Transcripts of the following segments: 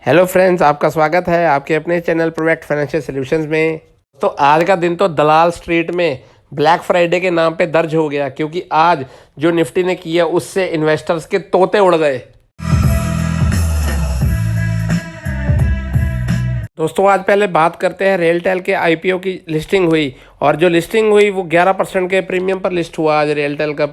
Hello friends, आपका स्वागत है आपके अपने चैनल प्रोडक्ट फाइनेंशियल सॉल्यूशंस में। तो आज का दिन तो दलाल स्ट्रीट में ब्लैक फ्राइडे के नाम पे दर्ज हो गया, क्योंकि आज जो निफ्टी ने किया उससे इन्वेस्टर्स के तोते उड़ गए। दोस्तों, आज पहले बात करते हैं रेलटेल के आईपीओ की लिस्टिंग हुई, और जो लिस्टिंग हुई वो 11% के प्रीमियम पर लिस्ट हुआ आज रेलटेल का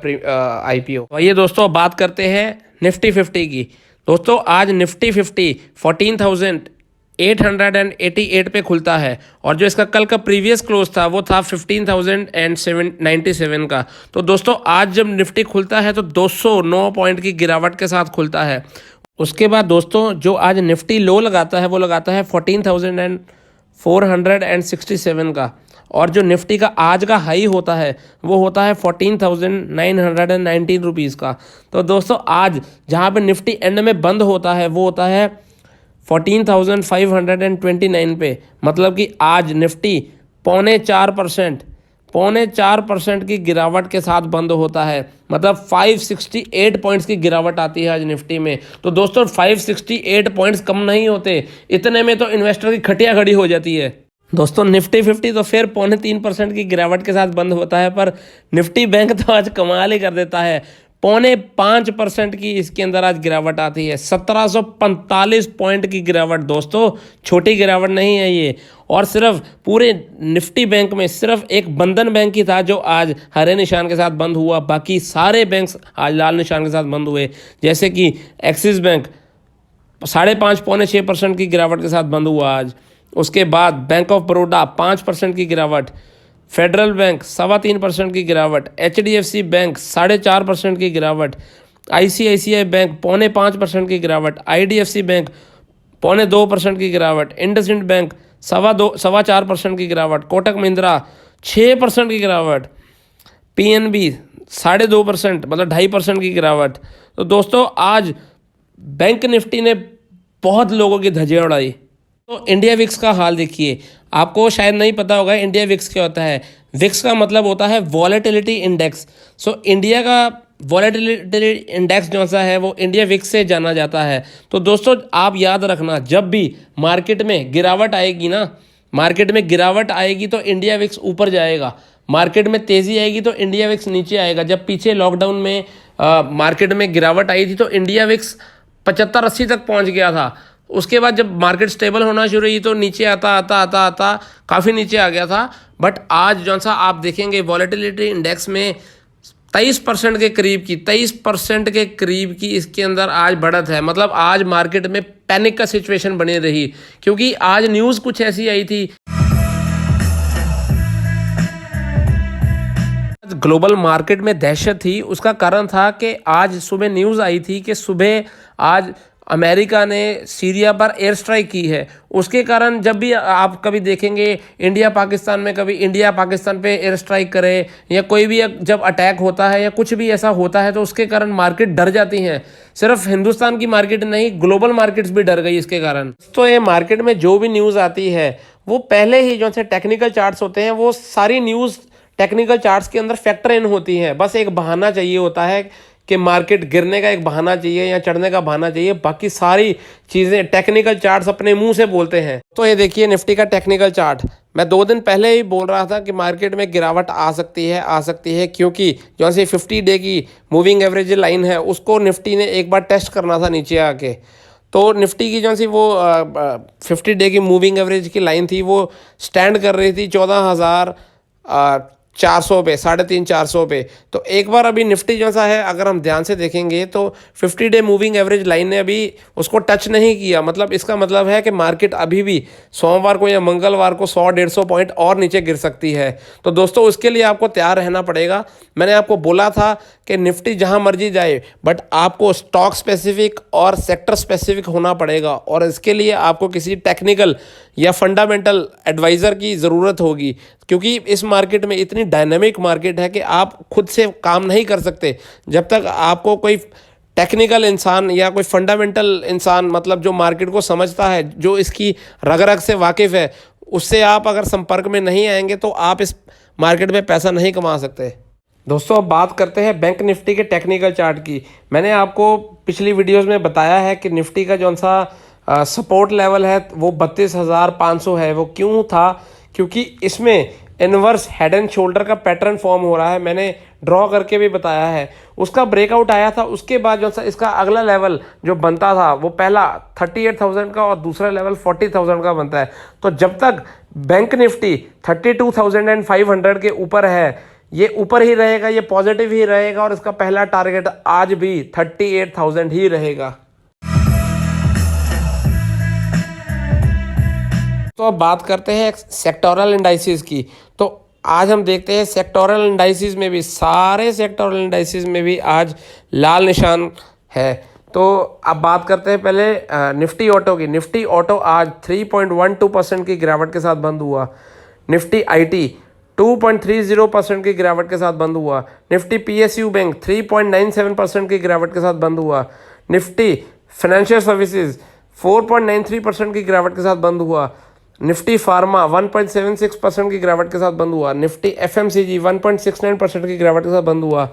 आईपीओ। तो ये दोस्तों बात करते हैं निफ्टी 50 की। दोस्तों, आज निफ्टी 50 14,888 पे खुलता है, और जो इसका कल का प्रीवियस क्लोज था वो था 15,097 का। तो दोस्तों, आज जब निफ्टी खुलता है तो 209 पॉइंट की गिरावट के साथ खुलता है। उसके बाद दोस्तों, जो आज निफ्टी लो लगाता है वो लगाता है 14,467 का, और जो निफ्टी का आज का हाई होता है वो होता है 14,919 रुपीज़ का। तो दोस्तों, आज जहाँ पे निफ्टी एंड में बंद होता है वो होता है 14,529 पे, मतलब कि आज निफ्टी 4.25% की गिरावट के साथ बंद होता है। मतलब 568 पॉइंट्स की गिरावट आती है आज निफ्टी में। तो दोस्तों, 568 पॉइंट्स कम नहीं होते, इतने में तो इन्वेस्टर की खटिया खड़ी हो जाती है। दोस्तों, निफ्टी 50 तो फिर 3.25% की गिरावट के साथ बंद होता है, पर निफ्टी बैंक तो आज कमाल ही कर देता है। 4.5% की इसके अंदर आज गिरावट आती है। 1745 पॉइंट की गिरावट दोस्तों, छोटी गिरावट नहीं है ये। और सिर्फ पूरे निफ्टी बैंक में सिर्फ एक बंधन बैंक ही था जो आज हरे निशान के साथ बंद हुआ, बाकी सारे बैंक्स आज लाल निशान के साथ बंद हुए। जैसे कि एक्सिस बैंक 5.5 पौने 6% की गिरावट के साथ बंद हुआ आज। उसके बाद बैंक ऑफ बड़ौदा 5% की गिरावट, फेडरल बैंक 3.25% की गिरावट, HDFC बैंक 4.5% की गिरावट, ICICI बैंक 4.5% की गिरावट, IDFC बैंक 2.25% की गिरावट, इंडसइंड बैंक 4.25% की गिरावट, कोटक महिंद्रा 6% की गिरावट, PNB 2.5% मतलब 2.5% की गिरावट। तो दोस्तों, आज बैंक निफ्टी ने बहुत लोगों की धज्जियां उड़ाई। तो इंडिया विक्स का हाल देखिए, आपको शायद नहीं पता होगा इंडिया विक्स क्या होता है। विक्स का मतलब होता है वॉलेटिलिटी इंडेक्स। सो इंडिया का वॉलेटिलिटी इंडेक्स जो सा है वो इंडिया विक्स से जाना जाता है। तो दोस्तों, आप याद रखना, जब भी मार्केट में गिरावट आएगी ना, मार्केट में गिरावट आएगी तो इंडिया विक्स ऊपर जाएगा, मार्केट में तेज़ी आएगी तो इंडिया विक्स नीचे आएगा। जब पीछे लॉकडाउन में मार्केट में गिरावट आई थी तो इंडिया विक्स 75-80 तक पहुंच गया था। उसके बाद जब मार्केट स्टेबल होना शुरू हुई तो नीचे आता आता आता आता काफ़ी नीचे आ गया था। बट आज जो सा आप देखेंगे वॉलेटिलिटी इंडेक्स में 23% के करीब की इसके अंदर आज बढ़त है। मतलब आज मार्केट में पैनिक का सिचुएशन बनी रही, क्योंकि आज न्यूज़ कुछ ऐसी आई थी। ग्लोबल मार्केट में दहशत थी, उसका कारण था कि आज सुबह न्यूज़ आई थी कि सुबह आज अमेरिका ने सीरिया पर एयर स्ट्राइक की है। उसके कारण जब भी आप कभी देखेंगे इंडिया पाकिस्तान में, कभी इंडिया पाकिस्तान पे एयर स्ट्राइक करे या कोई भी जब अटैक होता है या कुछ भी ऐसा होता है तो उसके कारण मार्केट डर जाती हैं। सिर्फ हिंदुस्तान की मार्केट नहीं, ग्लोबल मार्केट्स भी डर गई इसके कारण। तो ये मार्केट में जो भी न्यूज़ आती है वो पहले ही जो से टेक्निकल चार्ट्स होते हैं वो सारी न्यूज़ टेक्निकल चार्ट्स के अंदर फैक्टर इन होती हैं। बस एक बहाना चाहिए होता है कि मार्केट गिरने का एक बहाना चाहिए या चढ़ने का बहाना चाहिए, बाकी सारी चीज़ें टेक्निकल चार्ट्स अपने मुंह से बोलते हैं। तो ये देखिए निफ्टी का टेक्निकल चार्ट, मैं 2 दिन पहले ही बोल रहा था कि मार्केट में गिरावट आ सकती है, क्योंकि जो से 50 डे की मूविंग एवरेज लाइन है उसको निफ्टी ने एक बार टेस्ट करना था नीचे आके। तो निफ्टी की जो सी वो 50 डे की मूविंग एवरेज की लाइन थी वो स्टैंड कर रही थी 14,400 पे, 3,500-400 पे। तो एक बार अभी निफ्टी जैसा है, अगर हम ध्यान से देखेंगे तो 50 डे मूविंग एवरेज लाइन ने अभी उसको टच नहीं किया। मतलब इसका मतलब है कि मार्केट अभी भी सोमवार को या मंगलवार को 100-150 पॉइंट और नीचे गिर सकती है। तो दोस्तों, उसके लिए आपको तैयार रहना पड़ेगा। मैंने आपको बोला था कि निफ्टी जहां मर्जी जाए, बट आपको स्टॉक स्पेसिफिक और सेक्टर स्पेसिफिक होना पड़ेगा, और इसके लिए आपको किसी टेक्निकल या फंडामेंटल एडवाइज़र की ज़रूरत होगी, क्योंकि इस मार्केट में इतनी डायनेमिक मार्केट है कि आप खुद से काम नहीं कर सकते जब तक आपको कोई टेक्निकल इंसान या कोई फंडामेंटल इंसान, मतलब जो मार्केट को समझता है, जो इसकी रग रग से वाकिफ़ है, उससे आप अगर संपर्क में नहीं आएंगे तो आप इस मार्केट में पैसा नहीं कमा सकते। दोस्तों, अब बात करते हैं बैंक निफ्टी के टेक्निकल चार्ट की। मैंने आपको पिछली वीडियोस में बताया है कि निफ्टी का जौन सा सपोर्ट लेवल है वो 32,500 है। वो क्यों था? क्योंकि इसमें इनवर्स हेड एंड शोल्डर का पैटर्न फॉर्म हो रहा है, मैंने ड्रॉ करके भी बताया है। उसका ब्रेकआउट आया था, उसके बाद जो सा इसका अगला लेवल जो बनता था वो पहला 38,000 का और दूसरा लेवल 40,000 का बनता है। तो जब तक बैंक निफ्टी 32,500 के ऊपर है, ये ऊपर ही रहेगा, ये पॉजिटिव ही रहेगा और इसका पहला टारगेट आज भी 38,000 ही रहेगा। तो अब बात करते हैं सेक्टोरल इंडाइसिस की। तो आज हम देखते हैं सेक्टोरल इंडाइसिस में भी, सारे सेक्टोरल इंडाइसिस में भी आज लाल निशान है। तो अब बात करते हैं पहले निफ्टी ऑटो की। निफ्टी ऑटो आज 3.12% की गिरावट के साथ बंद हुआ। निफ्टी आईटी 2.30% की गिरावट के साथ बंद हुआ। निफ्टी पीएसयू बैंक 3.97% की गिरावट के साथ बंद हुआ। निफ्टी फाइनेंशियल सर्विसेज 4.93% की गिरावट के साथ बंद हुआ। निफ्टी फार्मा 1.76% की गिरावट के साथ बंद हुआ। निफ्टी एफएमसीजी 1.69% की गिरावट के साथ बंद हुआ।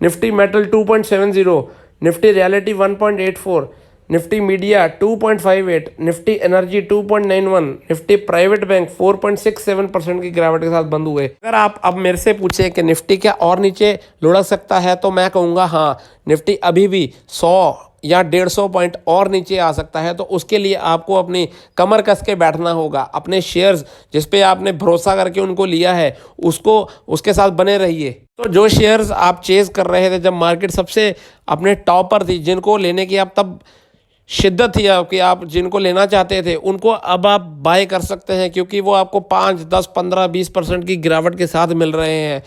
Nifty metal 2.70, Nifty reality 1.84, Nifty media 2.58, Nifty energy 2.91, Nifty private bank 4.67% की गिरावट के साथ बंद हुए। अगर आप अब मेरे से पूछें कि निफ्टी क्या और नीचे लुढ़क सकता है, तो मैं कहूँगा हाँ, निफ्टी अभी भी 100 या 150 पॉइंट और नीचे आ सकता है। तो उसके लिए आपको अपनी कमर कस के बैठना होगा। अपने शेयर्स जिस पे आपने भरोसा करके उनको लिया है उसको उसके साथ बने रहिए। तो जो शेयर्स आप चेज़ कर रहे थे जब मार्केट सबसे अपने टॉप पर थी, जिनको लेने की आप तब शिद्दत थी आपकी, आप जिनको लेना चाहते थे, उनको अब आप बाय कर सकते हैं, क्योंकि वो आपको 5, 10, 15, 20% की गिरावट के साथ मिल रहे हैं।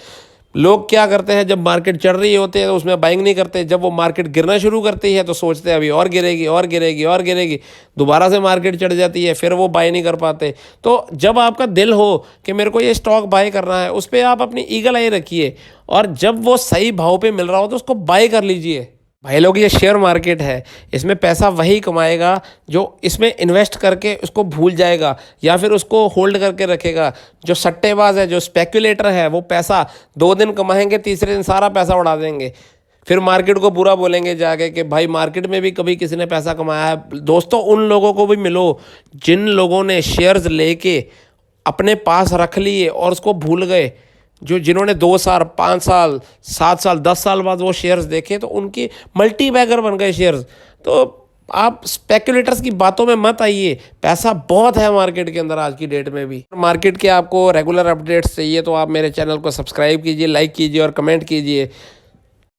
लोग क्या करते हैं, जब मार्केट चढ़ रही होते हैं तो उसमें बाइंग नहीं करते। जब वो मार्केट गिरना शुरू करती है तो सोचते हैं अभी और गिरेगी और गिरेगी और गिरेगी, दोबारा से मार्केट चढ़ जाती है, फिर वो बाय नहीं कर पाते। तो जब आपका दिल हो कि मेरे को ये स्टॉक बाय करना है, उस पर आप अपनी ईगल आई रखिए और जब वो सही भाव पे मिल रहा हो तो उसको बाय कर लीजिए। भाई लोग, ये शेयर मार्केट है, इसमें पैसा वही कमाएगा जो इसमें इन्वेस्ट करके उसको भूल जाएगा या फिर उसको होल्ड करके रखेगा। जो सट्टेबाज है, जो स्पेक्युलेटर है, वो पैसा 2 दिन कमाएंगे, तीसरे दिन सारा पैसा उड़ा देंगे, फिर मार्केट को बुरा बोलेंगे जाके कि भाई मार्केट में भी कभी किसी ने पैसा कमाया है। दोस्तों, उन लोगों को भी मिलो जिन लोगों ने शेयर्स लेके अपने पास रख लिए और उसको भूल गए। जिन्होंने 2 साल, 5 साल, 7 साल, 10 साल बाद वो शेयर्स देखे तो उनकी मल्टी बैगर बन गए शेयर्स। तो आप स्पेकुलेटर्स की बातों में मत आइए, पैसा बहुत है मार्केट के अंदर आज की डेट में भी। मार्केट के आपको रेगुलर अपडेट्स चाहिए तो आप मेरे चैनल को सब्सक्राइब कीजिए, लाइक कीजिए और कमेंट कीजिए।